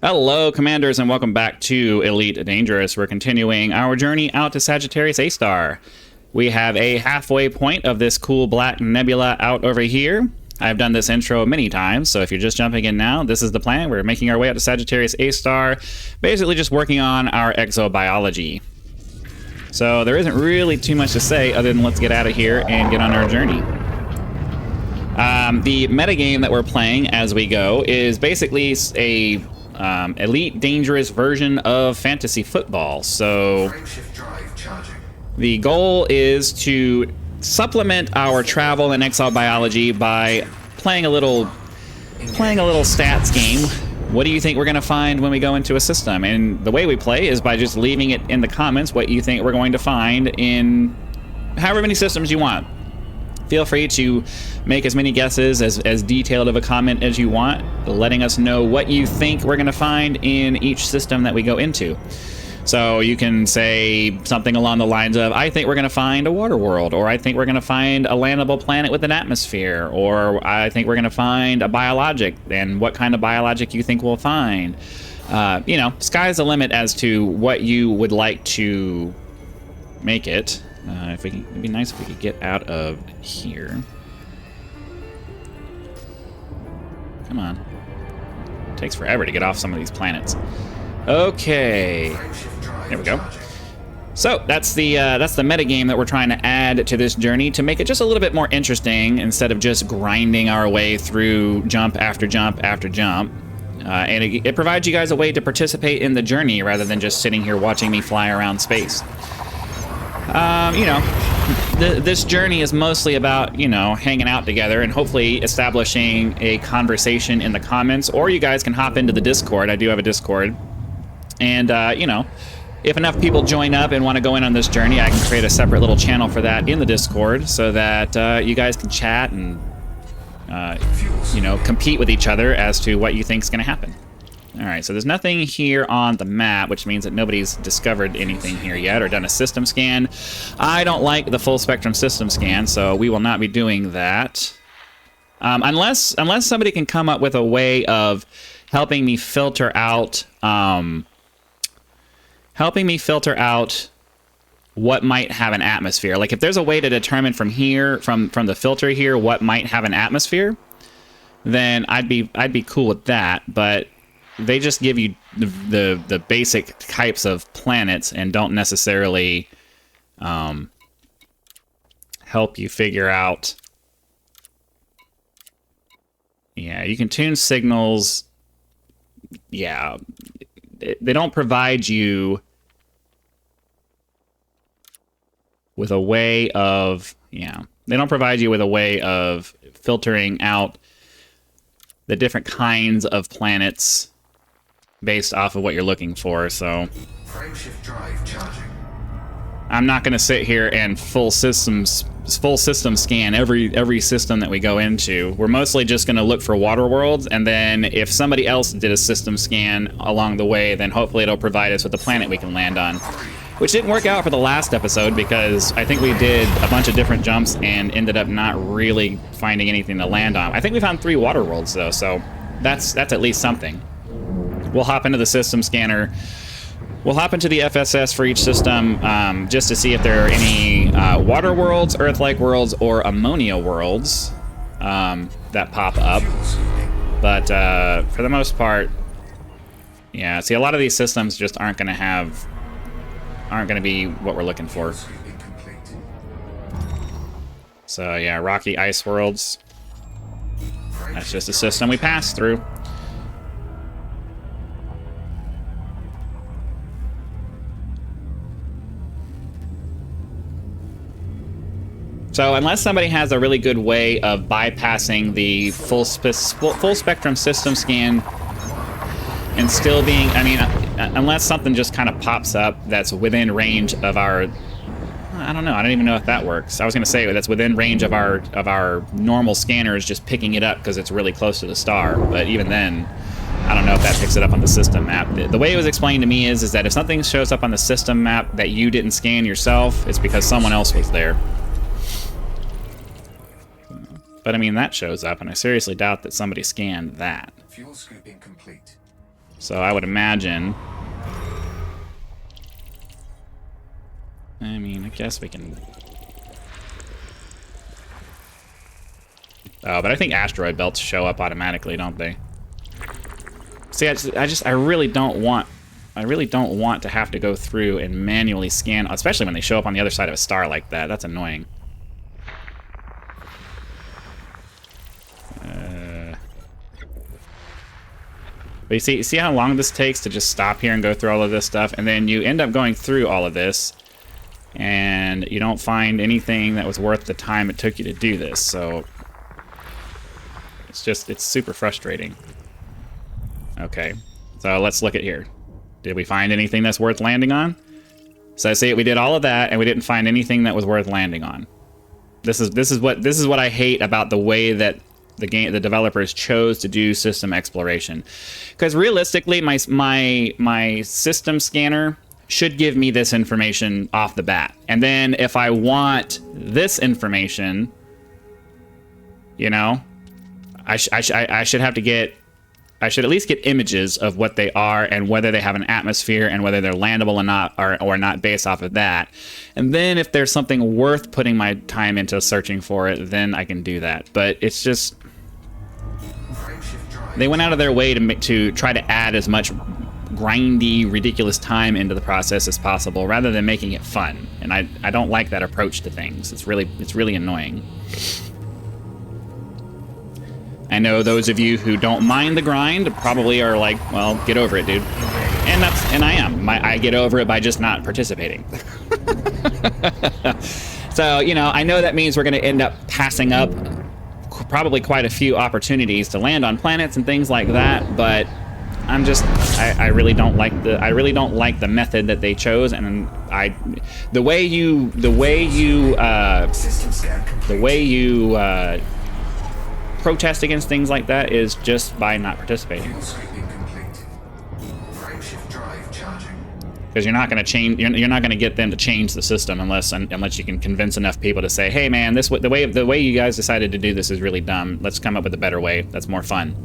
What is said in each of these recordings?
Hello, Commanders, and welcome back to Elite Dangerous. We're continuing our journey out to Sagittarius A-Star. We have a halfway point of this cool black nebula out over here. I've done this intro many times, so if you're just jumping in now, this is the plan. We're making our way out to Sagittarius A-Star, basically just working on our exobiology. So there isn't really too much to say other than let's get out of here and get on our journey. The metagame that we're playing as we go is basically a Elite Dangerous version of fantasy football. So the goal is to supplement our travel and exobiology by playing a little stats game. What do you think we're going to find when we go into a system? And the way we play is by just leaving it in the comments what you think we're going to find in however many systems you want. Feel free to make as many guesses, as detailed of a comment as you want, letting us know what you think we're going to find in each system that we go into. So you can say something along the lines of, I think we're going to find a water world, or I think we're going to find a landable planet with an atmosphere, or I think we're going to find a biologic, and what kind of biologic you think we'll find. You know, sky's the limit as to what you would like to make it. It'd be nice if we could get out of here. Come on. It takes forever to get off some of these planets. Okay. There we go. So that's the metagame that we're trying to add to this journey to make it just a little bit more interesting instead of just grinding our way through jump after jump after jump. And it provides you guys a way to participate in the journey rather than just sitting here watching me fly around space. You know, this journey is mostly about, you know, hanging out together and hopefully establishing a conversation in the comments, or you guys can hop into the Discord. I do have a Discord. And, you know, if enough people join up and want to go in on this journey, I can create a separate little channel for that in the Discord so that you guys can chat and, you know, compete with each other as to what you think is going to happen. All right, so there's nothing here on the map, which means that nobody's discovered anything here yet or done a system scan. I don't like the full spectrum system scan, so we will not be doing that. Unless somebody can come up with a way of helping me filter out what might have an atmosphere. Like if there's a way to determine from here, from the filter here, what might have an atmosphere, then I'd be cool with that. But they just give you the basic types of planets and don't necessarily help you figure out. Yeah, you can tune signals. Yeah, they don't provide you with a way of, they don't provide you with a way of filtering out the different kinds of planets based off of what you're looking for. So frameshift drive charging. I'm not going to sit here and full system scan every system that we go into. We're mostly just going to look for water worlds, and then if somebody else did a system scan along the way, then hopefully it'll provide us with a planet we can land on. Which didn't work out for the last episode because I think we did a bunch of different jumps and ended up not really finding anything to land on. I think we found 3 water worlds though, so that's at least something. We'll hop into the system scanner. We'll hop into the FSS for each system just to see if there are any water worlds, Earth-like worlds, or ammonia worlds that pop up. But for the most part, yeah. See, a lot of these systems just aren't going to be what we're looking for. So yeah, rocky ice worlds. That's just a system we passed through. So unless somebody has a really good way of bypassing the full spectrum system scan and still being, I mean, unless something just kind of pops up that's within range of our, I don't know, I don't even know if that works. I was going to say that's within range of our normal scanners just picking it up because it's really close to the star, but even then, I don't know if that picks it up on the system map. The way it was explained to me is that if something shows up on the system map that you didn't scan yourself, it's because someone else was there. But I mean, that shows up, and I seriously doubt that somebody scanned that. Fuel scooping complete. So I would imagine... I mean, I guess we can... Oh, but I think asteroid belts show up automatically, don't they? See, I really don't want to have to go through and manually scan, especially when they show up on the other side of a star like that. That's annoying. But you see how long this takes to just stop here and go through all of this stuff, and then you end up going through all of this, and you don't find anything that was worth the time it took you to do this. So it's super frustrating. Okay, so let's look at here. Did we find anything that's worth landing on? So I see we did all of that, and we didn't find anything that was worth landing on. This is what I hate about the way that the developers chose to do system exploration. Because realistically, my system scanner should give me this information off the bat, and then if I want this information, you know, I should have to get. I should at least get images of what they are and whether they have an atmosphere and whether they're landable or not, or not based off of that. And then if there's something worth putting my time into searching for it, then I can do that. But it's just... They went out of their way to try to add as much grindy, ridiculous time into the process as possible rather than making it fun. And I don't like that approach to things. It's really annoying. I know those of you who don't mind the grind probably are like, well, get over it, dude. And I am. I get over it by just not participating. So, you know, I know that means we're going to end up passing up probably quite a few opportunities to land on planets and things like that, but I'm just, I really don't like the method that they chose, and the way you protest against things like that is just by not participating. Because you're not going to change. You're not going to get them to change the system unless you can convince enough people to say, "Hey, man, the way you guys decided to do this is really dumb. Let's come up with a better way that's more fun."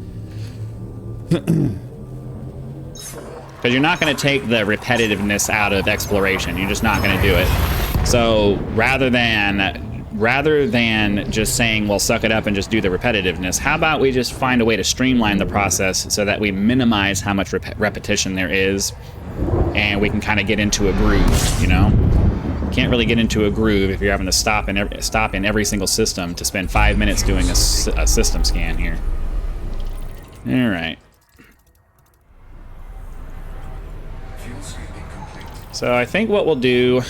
Because you're not going to take the repetitiveness out of exploration. You're just not going to do it. So rather than just saying, well, suck it up and just do the repetitiveness, how about we just find a way to streamline the process so that we minimize how much repetition there is, and we can kind of get into a groove, you know? You can't really get into a groove if you're having to stop in every single system to spend 5 minutes doing a system scan here. All right. So I think what we'll do...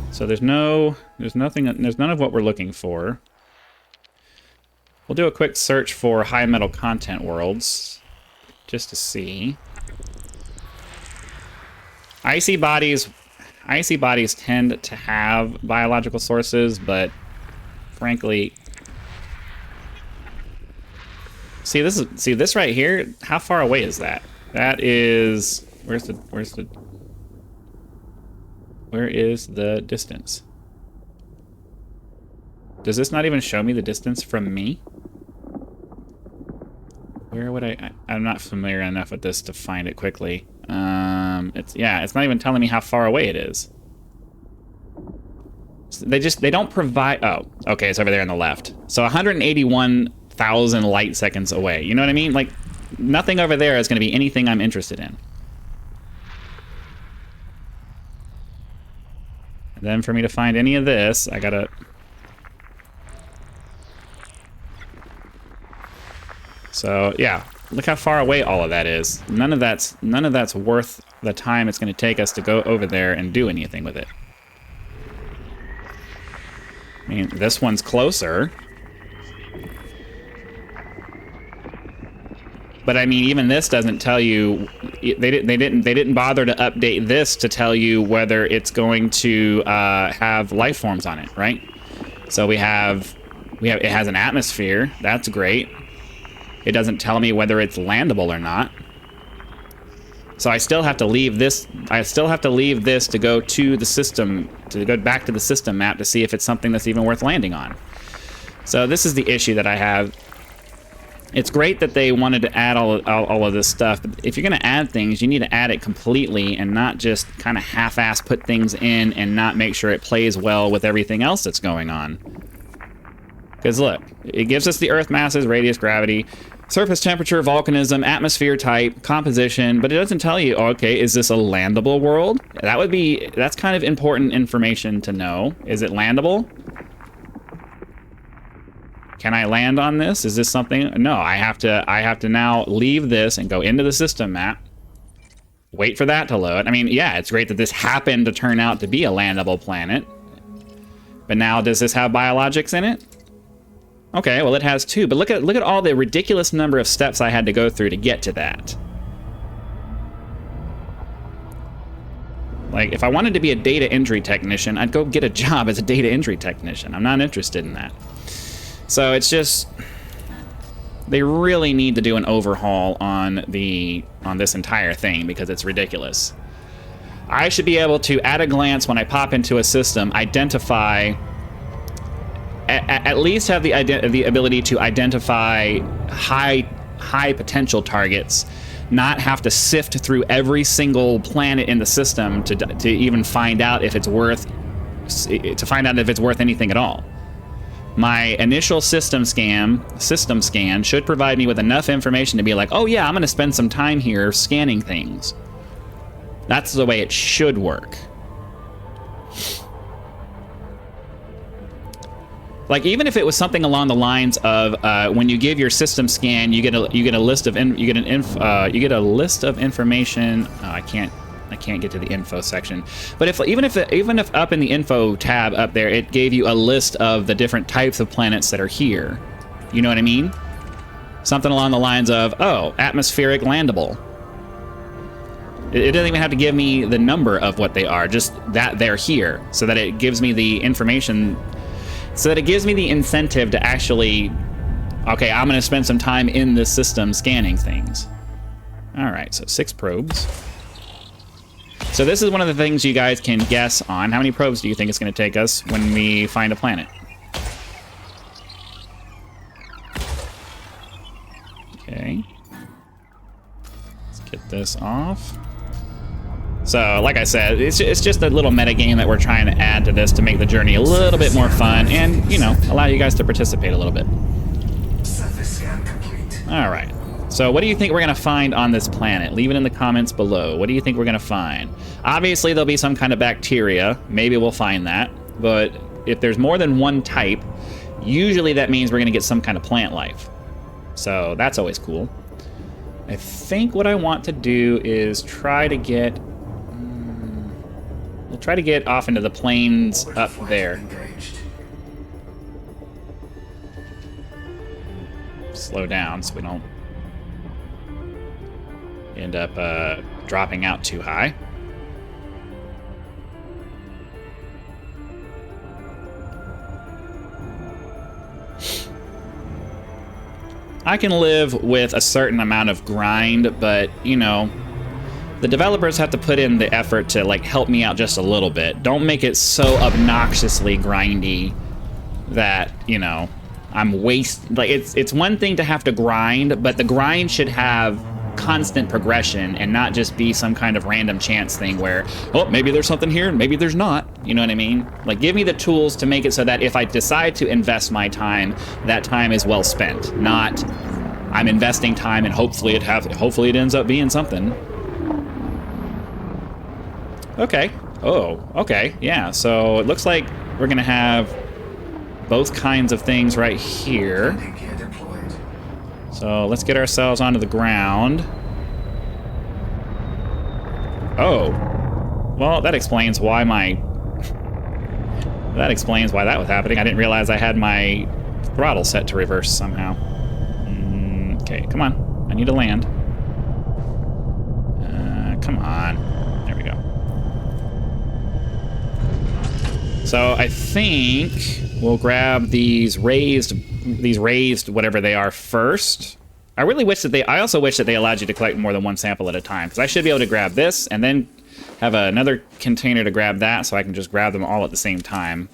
So there's none of what we're looking for. We'll do a quick search for high metal content worlds, just to see. Icy bodies tend to have biological sources, but frankly, see this right here. How far away is that? That is where is the distance? Does this not even show me the distance from me? Where would I'm not familiar enough with this to find it quickly. It's not even telling me how far away it is. They don't provide, oh, okay, it's over there on the left. So 181,000 light seconds away. You know what I mean? Like, nothing over there is going to be anything I'm interested in. And then for me to find any of this, I gotta... So, yeah, look how far away all of that is. None of that's worth the time it's going to take us to go over there and do anything with it. I mean, this one's closer. But I mean, even this doesn't tell you. They didn't bother to update this to tell you whether it's going to have life forms on it, right? So it has an atmosphere. That's great. It doesn't tell me whether it's landable or not. So I still have to leave this. I still have to leave this to go to the system, to go back to the system map to see if it's something that's even worth landing on. So this is the issue that I have. It's great that they wanted to add all of this stuff, but if you're going to add things, you need to add it completely and not just kind of half-ass put things in and not make sure it plays well with everything else that's going on. Because look, it gives us the Earth masses, radius, gravity, surface temperature, volcanism, atmosphere type, composition, but it doesn't tell you, oh, okay, is this a landable world? That's kind of important information to know. Is it landable? Can I land on this? Is this something? No, I have to now leave this and go into the system map. Wait for that to load. I mean, yeah, it's great that this happened to turn out to be a landable planet. But now, does this have biologics in it? Okay, well, it has 2. But look at all the ridiculous number of steps I had to go through to get to that. Like, if I wanted to be a data entry technician, I'd go get a job as a data entry technician. I'm not interested in that. So it's just, they really need to do an overhaul on this entire thing because it's ridiculous. I should be able to, at a glance, when I pop into a system, identify, at least have the ability to identify high potential targets, not have to sift through every single planet in the system to even find out if it's worth anything at all. My initial system scan should provide me with enough information to be like, oh yeah, I'm going to spend some time here scanning things. That's the way it should work. Like, even if it was something along the lines of when you give your system scan, you get a list of information. Oh, I can't get to the info section. But even if up in the info tab up there, it gave you a list of the different types of planets that are here. You know what I mean? Something along the lines of, oh, atmospheric landable. It doesn't even have to give me the number of what they are, just that they're here, so that it gives me the information, so that it gives me the incentive to actually, okay, I'm going to spend some time in this system scanning things. All right, so 6 probes. So this is one of the things you guys can guess on. How many probes do you think it's going to take us when we find a planet? Okay. Let's get this off. So, like I said, it's just a little meta game that we're trying to add to this to make the journey a little bit more fun and, you know, allow you guys to participate a little bit. Surface scan complete. All right. So what do you think we're going to find on this planet? Leave it in the comments below. What do you think we're going to find? Obviously, there'll be some kind of bacteria. Maybe we'll find that. But if there's more than one type, usually that means we're going to get some kind of plant life. So that's always cool. I think what I want to do is try to get... we'll try to get off into the plains up there. Slow down so we don't end up dropping out too high. I can live with a certain amount of grind, but, you know, the developers have to put in the effort to, like, help me out just a little bit. Don't make it so obnoxiously grindy that, you know, I'm like, it's one thing to have to grind, but the grind should have constant progression and not just be some kind of random chance thing where, oh, maybe there's something here and maybe there's not. You know what I mean? Like, give me the tools to make it so that if I decide to invest my time, that time is well spent. Not, I'm investing time and hopefully it ends up being something. Okay. Oh, okay. Yeah, so it looks like we're gonna have both kinds of things right here. So let's get ourselves onto the ground. Oh. Well, that explains why that explains why that was happening. I didn't realize I had my throttle set to reverse somehow. Okay, come on. I need to land. Come on. There we go. So I think we'll grab these raised whatever they are first. I also wish that they allowed you to collect more than one sample at a time, because I should be able to grab this and then have another container to grab that, so I can just grab them all at the same time.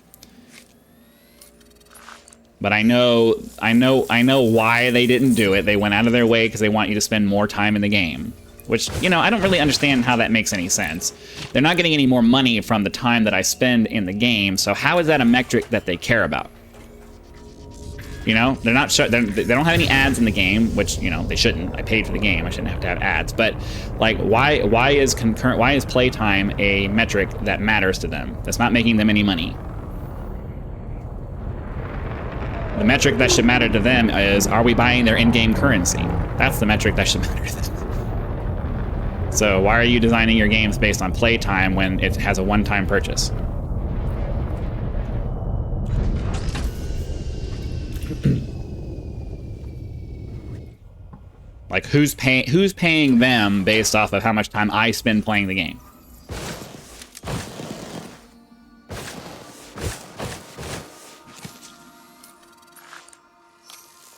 But I know why they didn't do it. They went out of their way because they want you to spend more time in the game. Which, you know, I don't really understand how that makes any sense. They're not getting any more money from the time that I spend in the game, so how is that a metric that they care about? You know, they're not they don't have any ads in the game, which, you know, they shouldn't. I paid for the game. I shouldn't have to have ads. But like, why is playtime a metric that matters to them? That's not making them any money. The metric that should matter to them is, are we buying their in-game currency? That's the metric that should matter to them. So why are you designing your games based on playtime when it has a one-time purchase? Like, who's paying them based off of how much time I spend playing the game?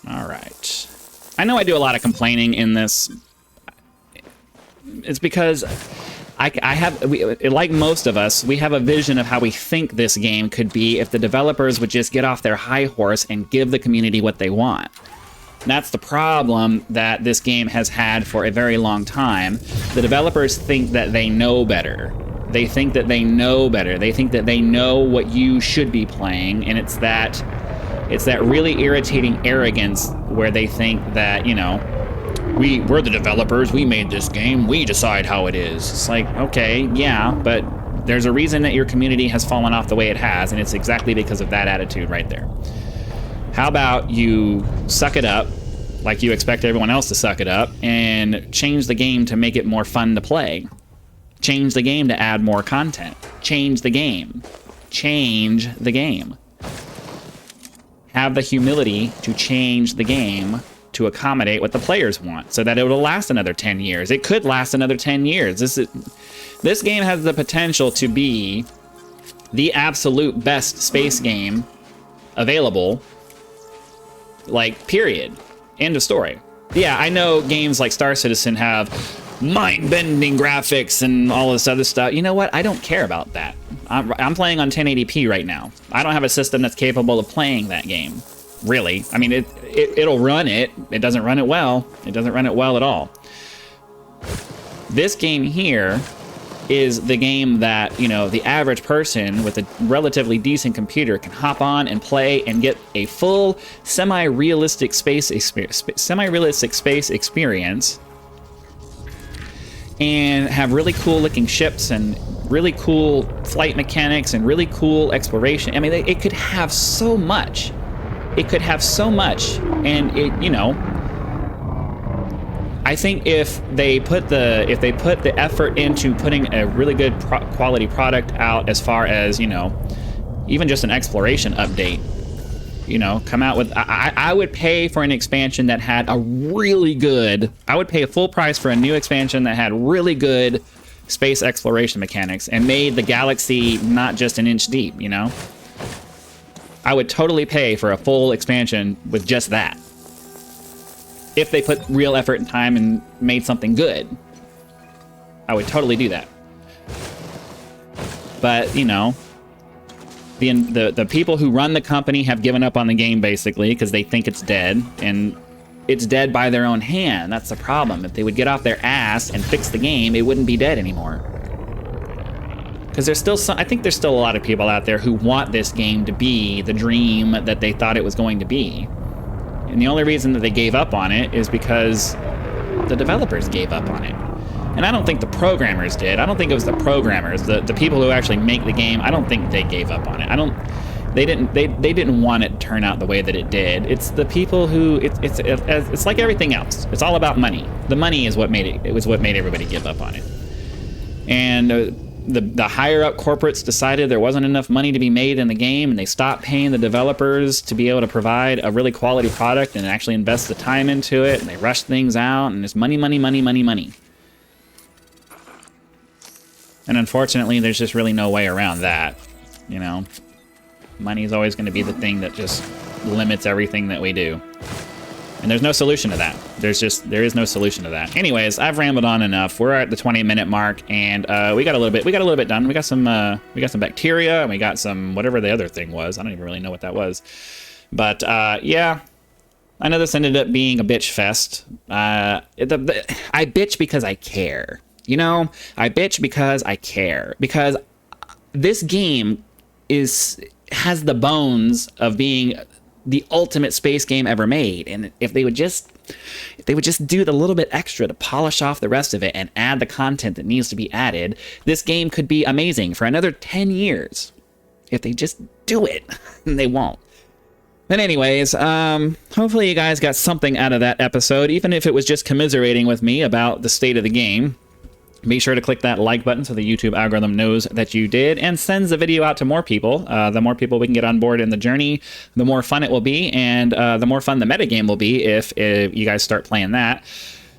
All right. I know I do a lot of complaining in this. It's because like most of us, we have a vision of how we think this game could be if the developers would just get off their high horse and give the community what they want. That's the problem that this game has had for a very long time. The developers think that they know better. They think that they know better. They think that they know what you should be playing, and it's that really irritating arrogance where they think that, you know, we're the developers, we made this game, we decide how it is. It's like, okay, yeah, but there's a reason that your community has fallen off the way it has, and it's exactly because of that attitude right there. How about you suck it up, like you expect everyone else to suck it up, and change the game to make it more fun to play. Change the game to add more content. Change the game. Change the game. Have the humility to change the game to accommodate what the players want, so that it will last another 10 years. It could last another 10 years. This game has the potential to be the absolute best space game available. Like, period. End of story. Yeah, I know games like Star Citizen have mind-bending graphics and all this other stuff. You know what? I don't care about that. I'm playing on 1080p right now. I don't have a system that's capable of playing that game. Really. I mean, it'll run it. It doesn't run it well. It doesn't run it well at all. This game here is the game that, you know, the average person with a relatively decent computer can hop on and play and get a full semi-realistic space experience and have really cool looking ships and really cool flight mechanics and really cool exploration. I mean, it could have so much. It could have so much, and it, you know, I think if they put the effort into putting a really good quality product out, as far as, you know, even just an exploration update, you know, come out with, I would pay for an expansion that had a really good, I would pay a full price for a new expansion that had really good space exploration mechanics and made the galaxy not just an inch deep, you know? I would totally pay for a full expansion with just that. If they put real effort and time and made something good, I would totally do that. But, you know, the people who run the company have given up on the game, basically, because they think it's dead, and it's dead by their own hand. That's the problem. If they would get off their ass and fix the game, it wouldn't be dead anymore. Because there's still I think there's still a lot of people out there who want this game to be the dream that they thought it was going to be. And the only reason that they gave up on it is because the developers gave up on it. And I don't think the programmers did. I don't think it was the programmers, the people who actually make the game. I don't think they gave up on it. They didn't want it to turn out the way that it did. It's the people who it's like everything else. It's all about money. The money is what made it. It was what made everybody give up on it. And the higher up corporates decided there wasn't enough money to be made in the game, and they stopped paying the developers to be able to provide a really quality product and actually invest the time into it, and they rushed things out, and it's money, money, money, money, money. And unfortunately, there's just really no way around that, you know? Money is always going to be the thing that just limits everything that we do. And there's no solution to that. There is no solution to that. Anyways, I've rambled on enough. We're at the 20-minute mark, and we got a little bit done. We got some bacteria, and we got some whatever the other thing was. I don't even really know what that was. But yeah, I know this ended up being a bitch fest. I bitch because I care. You know, I bitch because I care. Because this game has the bones of being the ultimate space game ever made, and if they would just do the little bit extra to polish off the rest of it and add the content that needs to be added, this game could be amazing for another 10 years if they just do it. And they won't. But anyways, hopefully you guys got something out of that episode, even if it was just commiserating with me about the state of the game. Be sure to click that like button so the YouTube algorithm knows that you did and sends the video out to more people. The more people we can get on board in the journey, the more fun it will be, and the more fun the metagame will be if you guys start playing that.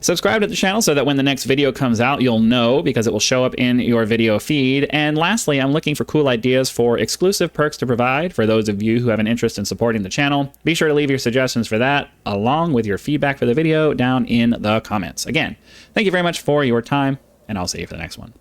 Subscribe to the channel so that when the next video comes out, you'll know, because it will show up in your video feed. And lastly, I'm looking for cool ideas for exclusive perks to provide for those of you who have an interest in supporting the channel. Be sure to leave your suggestions for that, along with your feedback for the video down in the comments. Again, thank you very much for your time, and I'll see you for the next one.